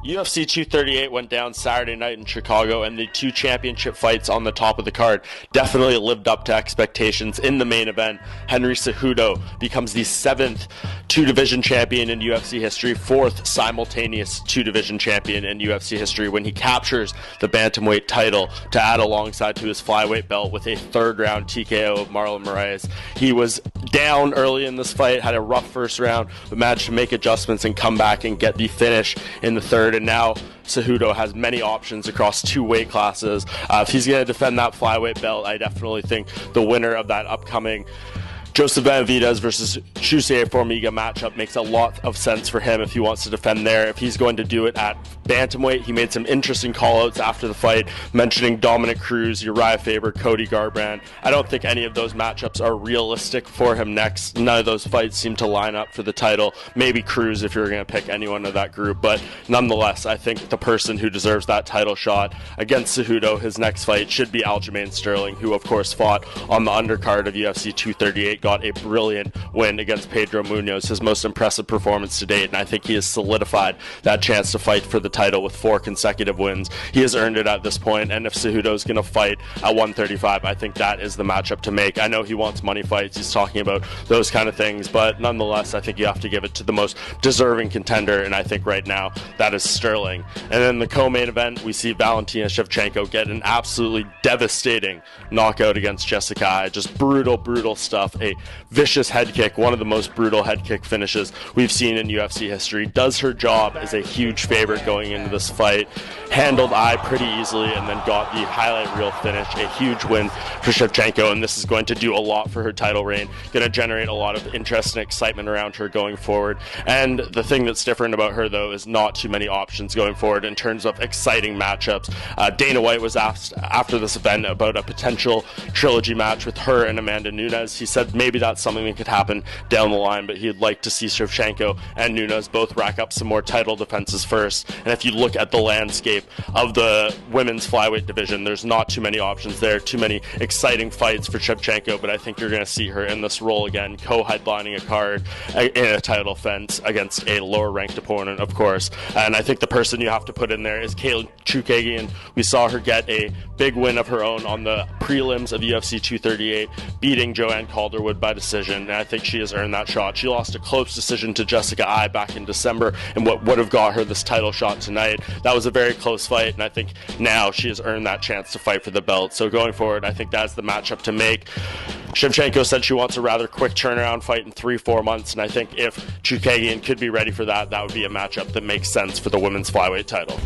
UFC 238 went down Saturday night in Chicago, and the two championship fights on the top of the card definitely lived up to expectations. In the main event, Henry Cejudo becomes the 7th two-division champion in UFC history, 4th simultaneous two-division champion in UFC history when he captures the bantamweight title to add alongside to his flyweight belt with a third-round TKO of Marlon Moraes. He was down early in this fight, had a rough first round, but managed to make adjustments and come back and get the finish in the third. And now Cejudo has many options across two weight classes. If he's going to defend that flyweight belt, I definitely think the winner of that upcoming Joseph Benavidez versus Shusuke Formiga matchup makes a lot of sense for him if he wants to defend there. If he's going to do it at bantamweight, he made some interesting call-outs after the fight, mentioning Dominic Cruz, Uriah Faber, Cody Garbrandt. I don't think any of those matchups are realistic for him next. None of those fights seem to line up for the title. Maybe Cruz if you're going to pick anyone of that group, but nonetheless, I think the person who deserves that title shot against Cejudo, his next fight, should be Aljamain Sterling, who of course fought on the undercard of UFC 238, got a brilliant win against Pedro Munoz, his most impressive performance to date, and I think he has solidified that chance to fight for the title with 4 consecutive wins. He has earned it at this point, and if Cejudo is going to fight at 135, I think that is the matchup to make. I know he wants money fights, he's talking about those kind of things, but nonetheless, I think you have to give it to the most deserving contender, and I think right now that is Sterling. And then the co-main event, we see Valentina Shevchenko get an absolutely devastating knockout against Jessica Eye. Just brutal stuff. A vicious head kick, one of the most brutal head kick finishes we've seen in UFC history. Does her job as a huge favorite going into this fight. Handled Eye pretty easily and then got the highlight reel finish. A huge win for Shevchenko, and this is going to do a lot for her title reign. Going to generate a lot of interest and excitement around her going forward. And the thing that's different about her, though, is not too many options going forward in terms of exciting matchups. Dana White was asked after this event about a potential trilogy match with her and Amanda Nunes. He said maybe that's something that could happen down the line, but he'd like to see Shevchenko and Nunes both rack up some more title defenses first. And if you look at the landscape of the women's flyweight division, there's not too many options there, too many exciting fights for Shevchenko, but I think you're going to see her in this role again, co-headlining a card in a title defense against a lower-ranked opponent, of course. And I think the person you have to put in there is Katlyn Chookagian. We saw her get a big win of her own on the prelims of UFC 238, beating Joanne Calderwood by decision, and I think she has earned that shot. She lost a close decision to Jessica Eye back in December, and what would have got her this title shot tonight. That was a very close fight, and I think now she has earned that chance to fight for the belt. So going forward, I think that's the matchup to make. Shevchenko said she wants a rather quick turnaround fight in 3-4 months, and I think if Chookagian could be ready for that, that would be a matchup that makes sense for the women's flyweight title.